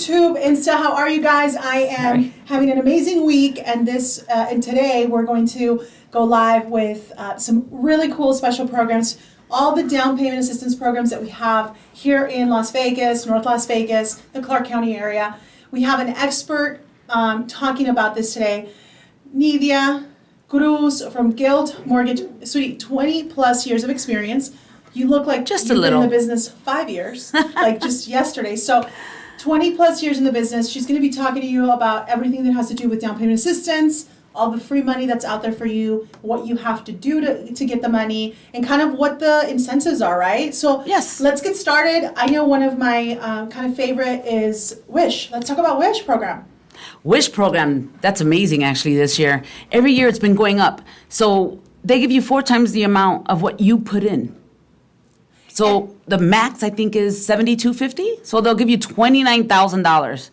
YouTube, Insta. How are you guys? I am having an amazing week, and today we're going to go live with some really cool special programs. All the down payment assistance programs that we have here in Las Vegas, North Las Vegas, the Clark County area. We have an expert talking about this today, Nidia Cruz from Guild Mortgage. Sweetie, 20 plus years of experience. You look like just you've a little. been in the business 5 years, like just yesterday. So 20 plus years in the business. She's going to be talking to you about everything that has to do with down payment assistance, all the free money that's out there for you, what you have to do to get the money, and kind of what the incentives are, right? So yes, let's get started. I know one of my kind of favorite is Wish. Let's talk about Wish program. Wish program, that's amazing actually this year. Every year it's been going up. So they give you 4 times the amount of what you put in. So the max I think is $7,250. So they'll give you $29,000.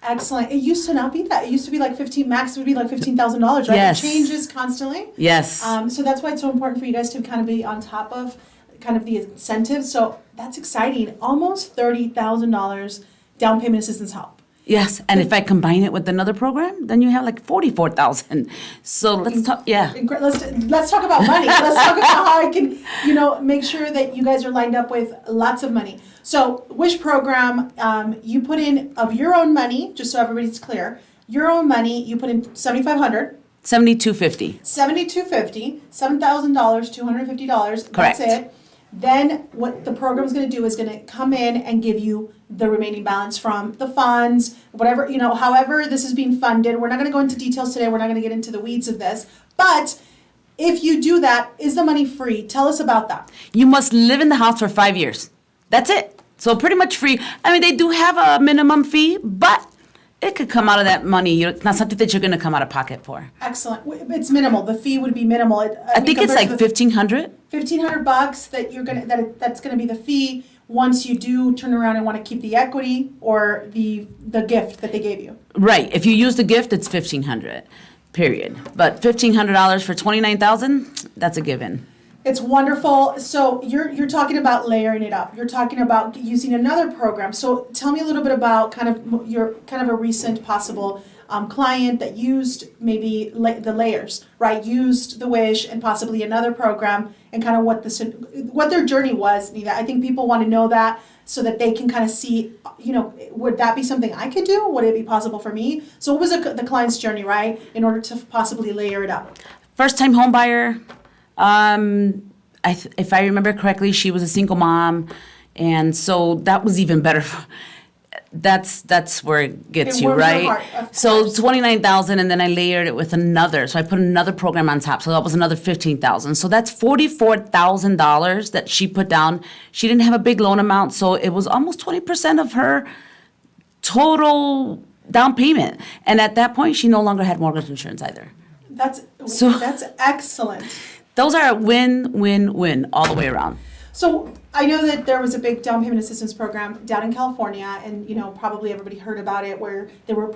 Excellent. It used to not be that. It used to be like 15. Max would be like $15,000, right? Yes. It changes constantly. Yes. So that's why it's so important for you guys to kind of be on top of kind of the incentives. So that's exciting. Almost $30,000 down payment assistance help. Yes, and if I combine it with another program, then you have like 44,000. So let's talk. Yeah. Let's talk about money. Let's talk about how I can, make sure that you guys are lined up with lots of money. So Wish program, you put in of your own money, just so everybody's clear. Your own money, you put in $7,500. $7,250. $7,250. $7,000. $250. Correct. That's it. Then what the program is going to do is going to come in and give you the remaining balance from the funds, whatever, however this is being funded. We're not going to go into details today. We're not going to get into the weeds of this. But if you do that, is the money free? Tell us about that. You must live in the house for 5 years. That's it. So pretty much free. I mean, they do have a minimum fee, but it could come out of that money. It's not something that you're going to come out of pocket for. Excellent. It's minimal. The fee would be minimal. I think it's like $1,500. $1,500 that's gonna be the fee once you do turn around and want to keep the equity or the gift that they gave you. Right. If you use the gift, it's $1,500. Period. But $1,500 for $29,000, that's a given. It's wonderful. So you're talking about layering it up. You're talking about using another program. So tell me a little bit about kind of a recent possible client that used maybe the layers, right? Used the Wish and possibly another program, and kind of what their journey was. I think people want to know that so that they can kind of see, would that be something I could do? Would it be possible for me? So what was the client's journey, right? In order to possibly layer it up. First time home buyer. If I remember correctly, she was a single mom, and so that was even better. That's where it gets you, right? So $29,000, and then I layered it with another. So I put another program on top. So that was another $15,000. So that's $44,000 that she put down. She didn't have a big loan amount, so it was almost 20% of her total down payment. And at that point, she no longer had mortgage insurance either. That's excellent. Those are win, win, win all the way around. So I know that there was a big down payment assistance program down in California, and probably everybody heard about it, where they were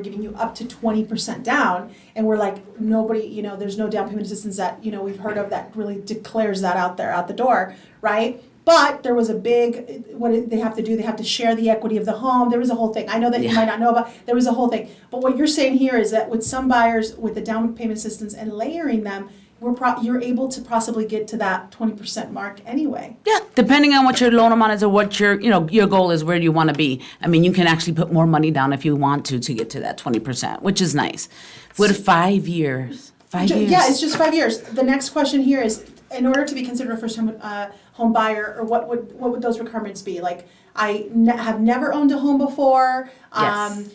giving you up to 20% down, and we're like, nobody, there's no down payment assistance that we've heard of that really declares that out the door, right? But there was a big, what they have to do, they have to share the equity of the home. There was a whole thing. I know that you might not know about, there was a whole thing. But what you're saying here is that with some buyers with the down payment assistance and layering them, you're able to possibly get to that 20% mark anyway. Yeah, depending on what your loan amount is or what your goal is, where you want to be. I mean, you can actually put more money down if you want to get to that 20%, which is nice. With 5 years. 5 years. Yeah, it's just 5 years. The next question here is, in order to be considered a first-time home buyer, or what would those requirements be? Like, I have never owned a home before. Yes.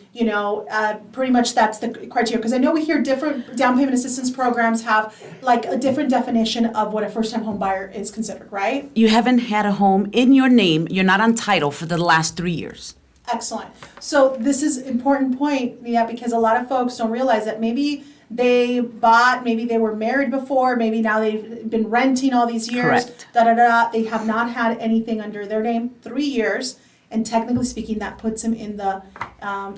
Pretty much that's the criteria. Because I know we hear different down payment assistance programs have like a different definition of what a first-time home buyer is considered, right? You haven't had a home in your name. You're not on title for the last 3 years. Excellent. So this is an important point, because a lot of folks don't realize that maybe they were married before, maybe now they've been renting all these years. Correct. They have not had anything under their name 3 years, and technically speaking, that puts them in the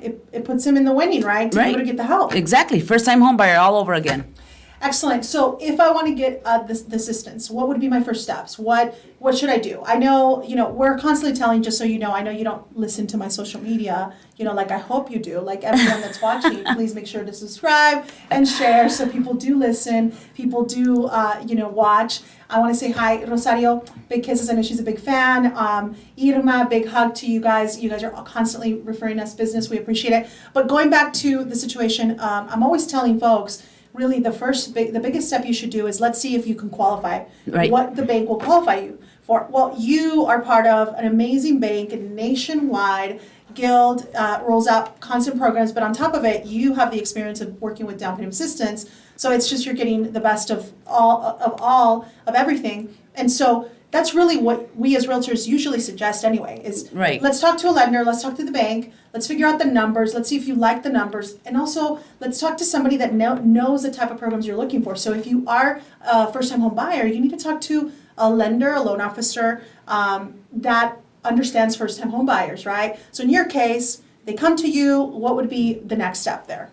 it puts them in the winning, right? To be able to get the help. Exactly. First time home buyer all over again. Excellent. So if I want to get the assistance, what would be my first steps? What should I do? I know, we're constantly telling, just so you know, I know you don't listen to my social media, like I hope you do. Like everyone that's watching, please make sure to subscribe and share so people do listen, people do, watch. I want to say hi, Rosario, big kisses. I know she's a big fan. Irma, big hug to you guys. You guys are constantly referring us business. We appreciate it. But going back to the situation, I'm always telling folks, really the biggest step you should do is let's see if you can qualify. Right. What the bank will qualify you for. Well, you are part of an amazing bank, nationwide. Guild rolls out constant programs, but on top of it, you have the experience of working with down payment assistance. So it's just you're getting the best of all of everything. And so that's really what we as realtors usually suggest anyway, is Right. Let's talk to a lender, let's talk to the bank, let's figure out the numbers, let's see if you like the numbers, and also let's talk to somebody that knows the type of programs you're looking for. So if you are a first-time home buyer, you need to talk to a lender, a loan officer that understands first-time home buyers, right? So in your case, they come to you, what would be the next step there?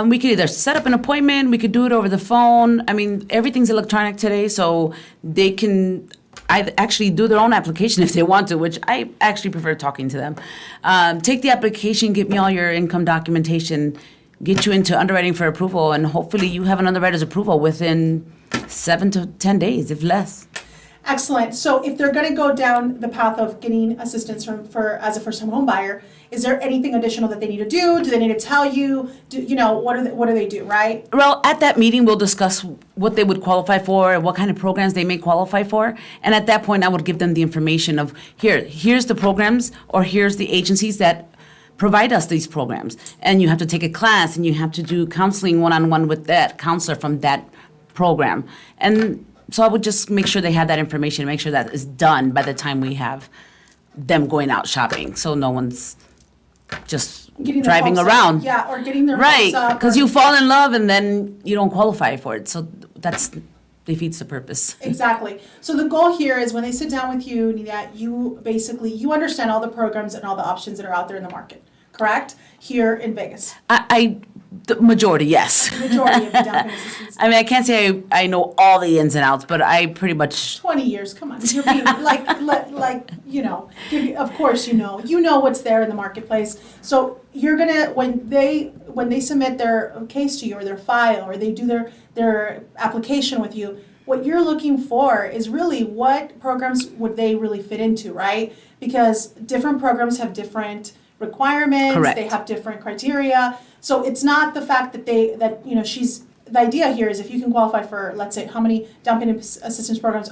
We could either set up an appointment, we could do it over the phone. I mean, everything's electronic today, so they can actually do their own application if they want to, which I actually prefer talking to them. Take the application, get me all your income documentation, get you into underwriting for approval, and hopefully you have an underwriter's approval within 7 to 10 days, if less. Excellent. So if they're going to go down the path of getting assistance for as a first-time home buyer, is there anything additional that they need to do? Do they need to tell you? What do they do, right? Well, at that meeting, we'll discuss what they would qualify for, what kind of programs they may qualify for. And at that point, I would give them the information of, here's the programs, or here's the agencies that provide us these programs. And you have to take a class, and you have to do counseling one-on-one with that counselor from that program. And so I would just make sure they have that information, make sure that is done by the time we have them going out shopping, so no one's just Getting their driving hopes up. around. Yeah, or getting their Right, hopes up. because you fall in love and then you don't qualify for it, so that's defeats the purpose. Exactly. So the goal here is when they sit down with you, Nina, you understand all the programs and all the options that are out there in the market, correct? Here in Vegas. The majority, yes. The majority of the down payment assistance. I mean, I can't say I know all the ins and outs, but I pretty much 20 years, come on. You're being of course you know what's there in the marketplace. So you're gonna when they submit their case to you or their file or they do their application with you, what you're looking for is really what programs would they really fit into, right? Because different programs have different requirements, Correct. They have different criteria. So it's not the fact that the idea here is if you can qualify for, let's say, how many down payment assistance programs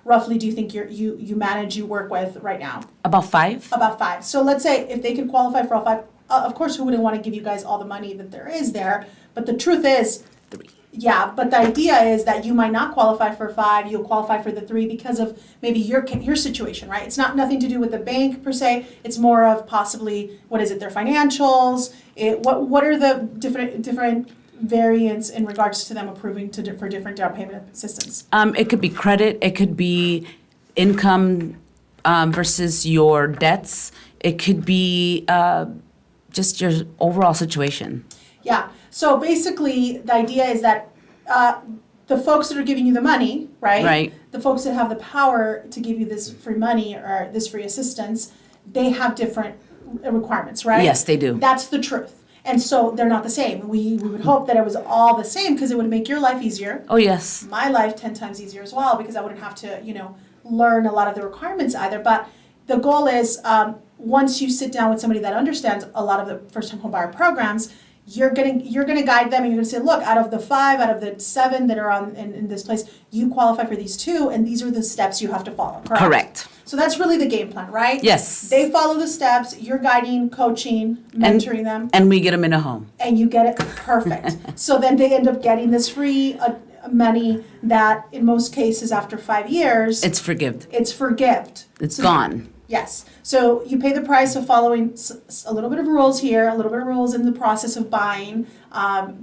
roughly do you think you work with right now? about 5. About 5. So let's say if they could qualify for all 5, of course, who wouldn't want to give you guys all the money that there is there? But the truth is, 3. yeah, but the idea is that you might not qualify for 5, you'll qualify for the 3 because of maybe your situation, right? It's nothing to do with the bank per se, it's more of possibly, their financials, what are the different variants in regards to them approving for different down payment assistance? It could be credit, it could be income versus your debts, it could be just your overall situation. Yeah, so basically the idea is that the folks that are giving you the money, right? Right. The folks that have the power to give you this free money or this free assistance, they have different requirements, right? Yes, they do. That's the truth. And so they're not the same. We would hope that it was all the same because it would make your life easier. Oh, yes. My life 10 times easier as well because I wouldn't have to, learn a lot of the requirements either. But the goal is once you sit down with somebody that understands a lot of the first-time homebuyer programs, you're gonna guide them and you're gonna say, look, out of the 5, out of the 7 that are in this place, you qualify for these 2, and these are the steps you have to follow. Correct. So that's really the game plan, right? Yes. They follow the steps. You're guiding, coaching, mentoring them, And we get them in a home. and you get it perfect. So then they end up getting this free money that, in most cases, after 5 years, It's forgived. it's for gift. It's So- gone. Yes. So you pay the price of following a little bit of rules here, a little bit of rules in the process of buying,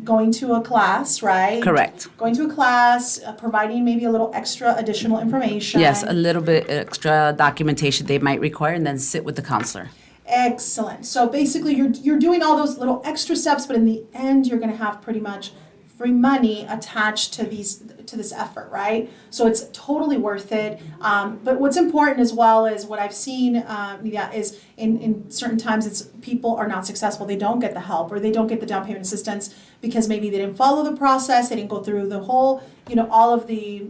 going to a class, right? Correct. Going to a class, providing maybe a little extra additional information. Yes, a little bit extra documentation they might require, and then sit with the counselor. Excellent. So basically, you're doing all those little extra steps, but in the end, you're going to have pretty much free money attached to this effort, right? So it's totally worth it. But what's important as well is what I've seen, is in certain times it's people are not successful. They don't get the help or they don't get the down payment assistance because maybe they didn't follow the process. They didn't go through the whole, all of the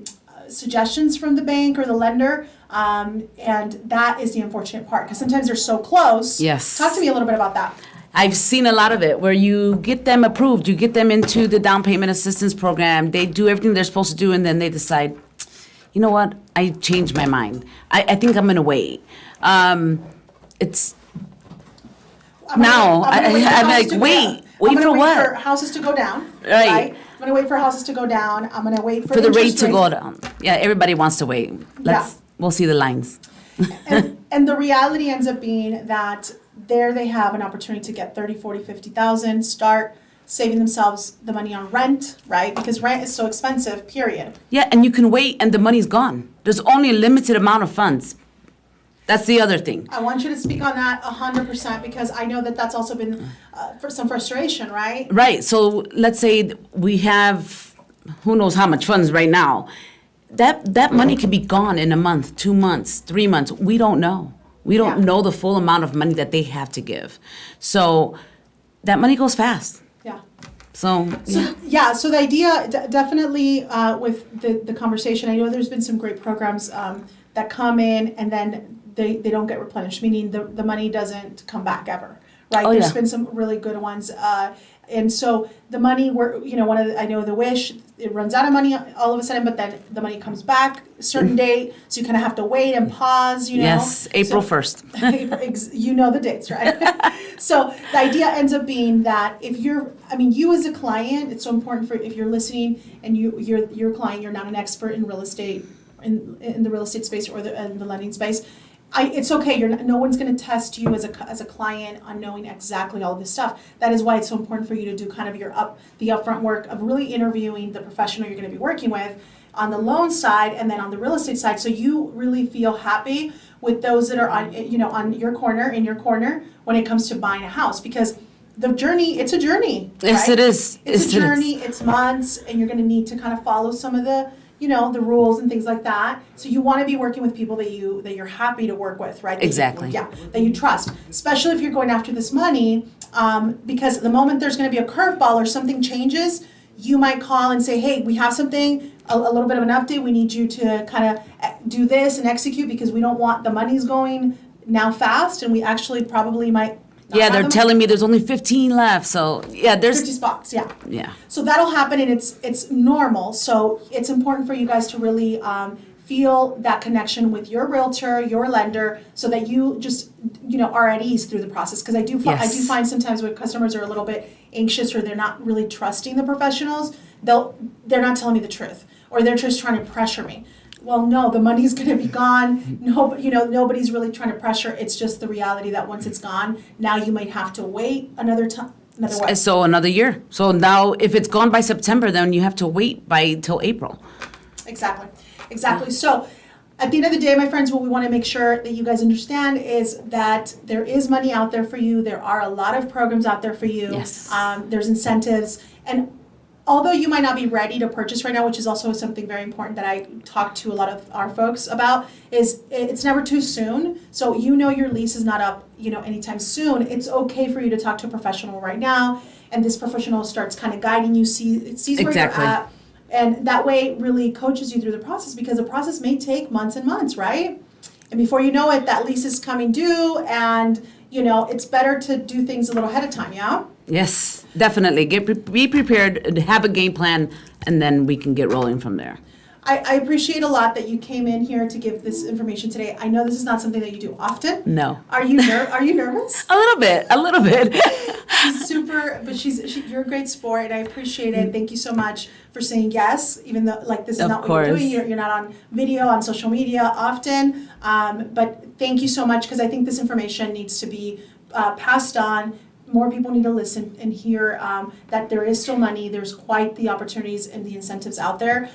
suggestions from the bank or the lender. And that is the unfortunate part because sometimes they're so close. Yes. Talk to me a little bit about that. I've seen a lot of it where you get them approved, you get them into the down payment assistance program, they do everything they're supposed to do, and then they decide, you know what, I changed my mind. I think I'm gonna wait. I'm like, wait for what? For houses to go down, Right. I'm gonna wait for houses to go down. I'm gonna wait For the rate interest to go rates. down. Yeah, everybody wants to wait. We'll see the lines. And the reality ends up being that there they have an opportunity to get 30, 40, 50,000, start saving themselves the money on rent, right? Because rent is so expensive, period. Yeah, and you can wait and the money's gone. There's only a limited amount of funds. That's the other thing. I want you to speak on that 100% because I know that that's also been for some frustration, right? Right. So let's say we have who knows how much funds right now. That money could be gone in a month, 2 months, 3 months. We don't know. We don't know the full amount of money that they have to give. So that money goes fast. Yeah. So So the idea definitely with the conversation, I know there's been some great programs that come in and then they don't get replenished, meaning the money doesn't come back ever, right? Oh, There's yeah. been some really good ones. And so the money, I know the Wish, it runs out of money all of a sudden, but then the money comes back a certain date, so you kind of have to wait and pause, Yes, April So- 1st. You know the dates, right? So the idea ends up being that if you as a client, it's so important for if you're listening and you're your client, you're not an expert in real estate, in the real estate space or in the lending space. It's okay. No one's going to test you as a client on knowing exactly all of this stuff. That is why it's so important for you to do kind of the upfront work of really interviewing the professional you're going to be working with on the loan side and then on the real estate side, so you really feel happy with those that are on your corner when it comes to buying a house, because the journey, it's a journey. Yes, right? it is. It's Yes, a it is. journey. It's months, and you're going to need to kind of follow some of the the rules and things like that. So you want to be working with people that you're happy to work with, right? Exactly. That you trust, especially if you're going after this money, because the moment there's going to be a curveball or something changes, you might call and say, hey, we have something, a little bit of an update. We need you to kind of do this and execute because we don't want the money's going now fast, and we actually probably might. Yeah, they're telling me there's only 15 left. So yeah, 50 spots, yeah. Yeah. So that'll happen, and it's normal. So it's important for you guys to really feel that connection with your realtor, your lender, so that you just are at ease through the process. Because I do find sometimes when customers are a little bit anxious or they're not really trusting the professionals, they're not telling me the truth, or they're just trying to pressure me. Well, no, the money's going to be gone. No, nobody's really trying to pressure. It's just the reality that once it's gone, now you might have to wait another time. So another year. So now if it's gone by September, then you have to wait till April. Exactly. So at the end of the day, my friends, what we want to make sure that you guys understand is that there is money out there for you. There are a lot of programs out there for you. Yes. There's incentives. And although you might not be ready to purchase right now, which is also something very important that I talk to a lot of our folks about, is it's never too soon. So your lease is not up, anytime soon. It's okay for you to talk to a professional right now, and this professional starts kind of guiding you, sees where Exactly. you're at, and that way really coaches you through the process, because the process may take months and months, right? And before you know it, that lease is coming due, and it's better to do things a little ahead of time, yeah? Yes, definitely. Be prepared, have a game plan, and then we can get rolling from there. I appreciate a lot that you came in here to give this information today. I know this is not something that you do often. No. Are you nervous? A little bit. She's super, but you're a great sport, and I appreciate it. Thank you so much for saying yes, even though this is Of not what course. you're doing. You're not on video, on social media often. But thank you so much, because I think this information needs to be passed on. More people need to listen and hear that there is still money. There's quite the opportunities and the incentives out there.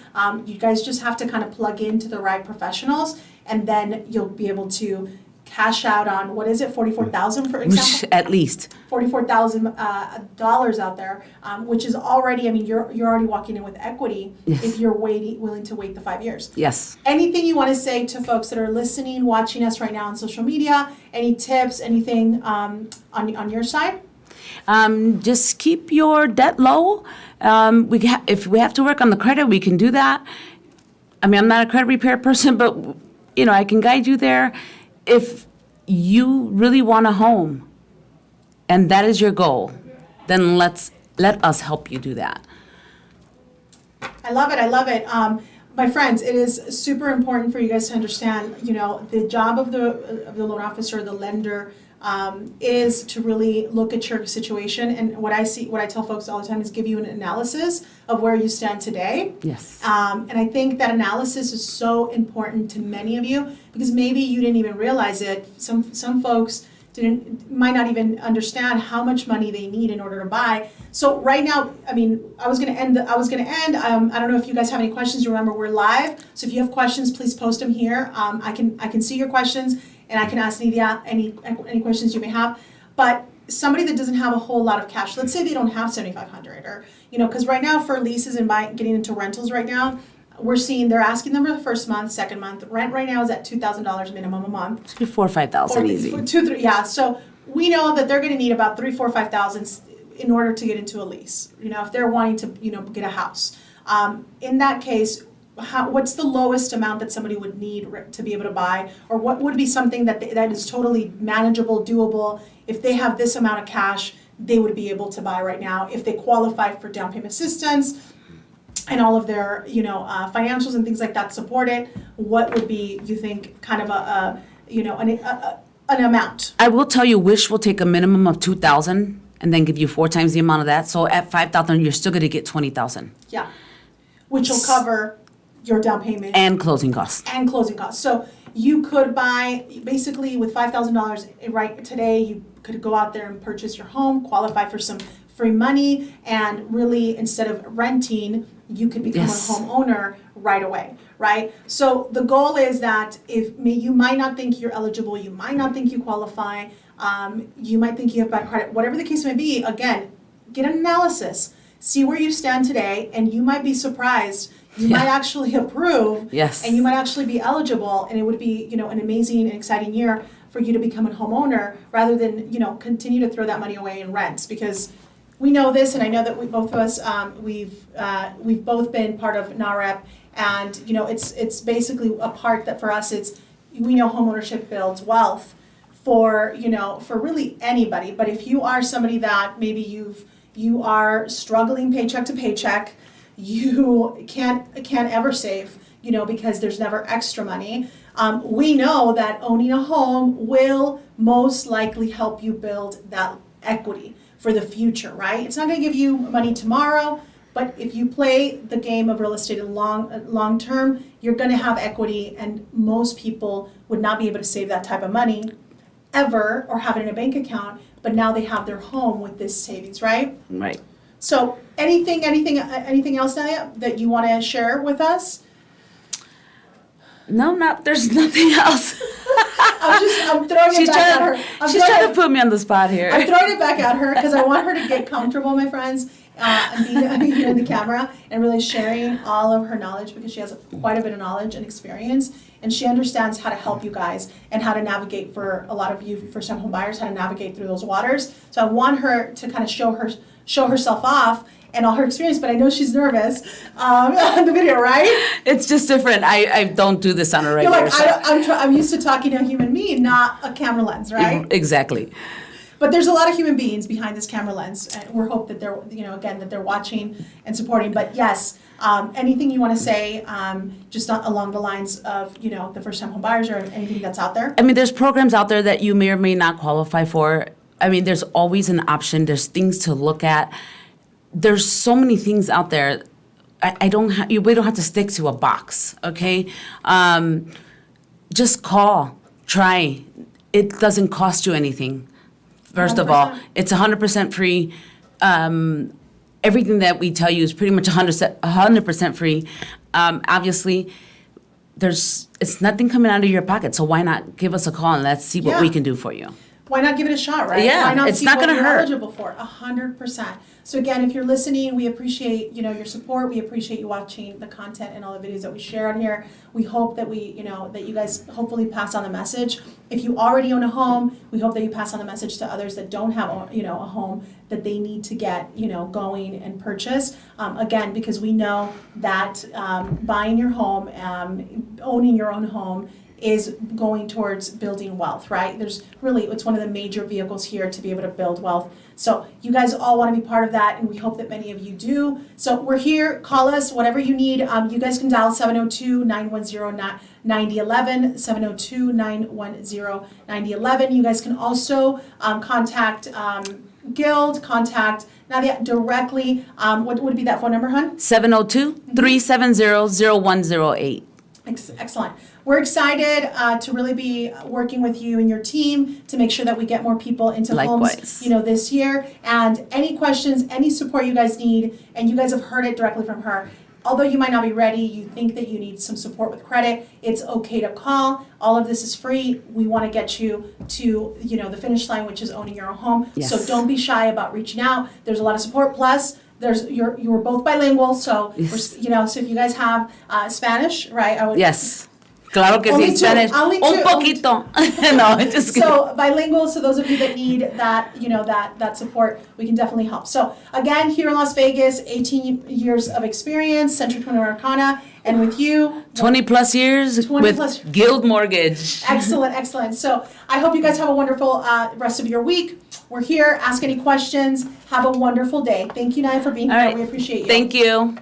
You guys just have to kind of plug into the right professionals, and then you'll be able to cash out on, what is it, 44,000 for example? At least. $44,000 out there, which is already, I mean, you're already walking in with equity if you're willing to wait the 5 years. Yes. Anything you want to say to folks that are listening, watching us right now on social media? Any tips, anything on your side? Just keep your debt low. If we have to work on the credit, we can do that. I mean, I'm not a credit repair person, but I can guide you there. If you really want a home and that is your goal, then let us help you do that. I love it. I love it. My friends, it is super important for you guys to understand, the job of the loan officer, the lender, is to really look at your situation. And what I tell folks all the time is give you an analysis of where you stand today. Yes. And I think that analysis is so important to many of you because maybe you didn't even realize it. Some folks might not even understand how much money they need in order to buy. So right now, I mean, I was gonna end. I don't know if you guys have any questions. Remember, we're live. So if you have questions, please post them here. I can see your questions. And I can ask Nidia any questions you may have. But somebody that doesn't have a whole lot of cash, let's say they don't have $7,500, or because right now for leases and getting into rentals right now, we're seeing they're asking them for the first month, second month. Rent right now is at $2,000 minimum a month. It's $4,000 or $5,000 easy. 2, 3, yeah. So we know that they're going to need about 3, 4, 5,000 in order to get into a lease. If they're wanting to get a house. In that case, what's the lowest amount that somebody would need to be able to buy, or what would be something that is totally manageable, doable? If they have this amount of cash, they would be able to buy right now if they qualify for down payment assistance and all of their financials and things like that support it. What would be, you think, kind of an amount? I will tell you, Wish will take a minimum of $2,000 and then give you 4 times the amount of that. So at $5,000, you're still going to get $20,000. Yeah, which will cover your down payment and closing costs. So you could buy basically with $5,000 right today. You could go out there and purchase your home, qualify for some free money, and really instead of renting, you could become a homeowner right away, right? So the goal is that you might not think you're eligible, you might not think you qualify, you might think you have bad credit, whatever the case may be. Again, get an analysis, see where you stand today, and you might be surprised. You might actually approve, and you might actually be eligible, and it would be, an amazing and exciting year for you to become a homeowner rather than, continue to throw that money away in rents. Because we know this, and I know that both of us, we've both been part of NAREP, and it's basically a part that for us we know homeownership builds wealth for really anybody. But if you are somebody that maybe you are struggling paycheck to paycheck, you can't ever save, because there's never extra money. We know that owning a home will most likely help you build that equity for the future, right? It's not going to give you money tomorrow, but if you play the game of real estate in long term, you're going to have equity, and most people would not be able to save that type of money ever or have it in a bank account, but now they have their home with this savings, right? Right. So anything else, Nadia, that you want to share with us? No, there's nothing else. I'm throwing it back at her. She's trying to put me on the spot here. I'm throwing it back at her because I want her to get comfortable, my friends, and be in the camera and really sharing all of her knowledge, because she has quite a bit of knowledge and experience, and she understands how to help you guys and how to navigate for a lot of you first-time home buyers, how to navigate through those waters. So I want her to kind of show herself off and all her experience, but I know she's nervous on the video, right? It's just different. I don't do this on a regular. You're like, I'm used to talking to a human being, not a camera lens, right? Exactly. But there's a lot of human beings behind this camera lens, and we hope that they're, again, that they're watching and supporting. But yes, anything you want to say, just along the lines of, the first-time home buyers, or anything that's out there? I mean, there's programs out there that you may or may not qualify for. I mean, there's always an option. There's things to look at. There's so many things out there. We don't have to stick to a box, okay? Just call, try. It doesn't cost you anything. First of all, it's 100% free. Everything that we tell you is pretty much 100% free. Obviously, it's nothing coming out of your pocket. So why not give us a call and let's see what we can do for you. Why not give it a shot, right? Yeah, Why not it's see not what gonna you're hurt. eligible for? 100%. So again, if you're listening, we appreciate your support. We appreciate you watching the content and all the videos that we share on here. We hope that that you guys hopefully pass on the message. If you already own a home, we hope that you pass on the message to others that don't have a home that they need to get going and purchase. Again, because we know that buying your home, owning your own home, is going towards building wealth, right? It's one of the major vehicles here to be able to build wealth. So you guys all want to be part of that, and we hope that many of you do. So we're here. Call us, whatever you need. You guys can dial 702-910-9011, 702-910-9011. You guys can also contact Guild, contact Nadia directly. What would be that phone number, hon? 702-370-0108. Excellent. We're excited to really be working with you and your team to make sure that we get more people into homes, this year. And any questions, any support you guys need, and you guys have heard it directly from her. Although you might not be ready, you think that you need some support with credit, it's okay to call. All of this is free. We want to get you to, the finish line, which is owning your own home. Yes. So don't be shy about reaching out. There's a lot of support. Plus, you're both bilingual, so yes. So if you guys have Spanish, right? Yes. Claro que Only sí, two, Spanish. only Un two. poquito. No, just kidding. So bilingual, so those of you that need that, that support, we can definitely help. So again, here in Las Vegas, 18 years of experience, Century 21 Americana, and with you, 20 plus years 20 with plus. Guild Mortgage. Excellent. So I hope you guys have a wonderful rest of your week. We're here. Ask any questions. Have a wonderful day. Thank you, Naya, for being All here. right. We appreciate you. Thank you.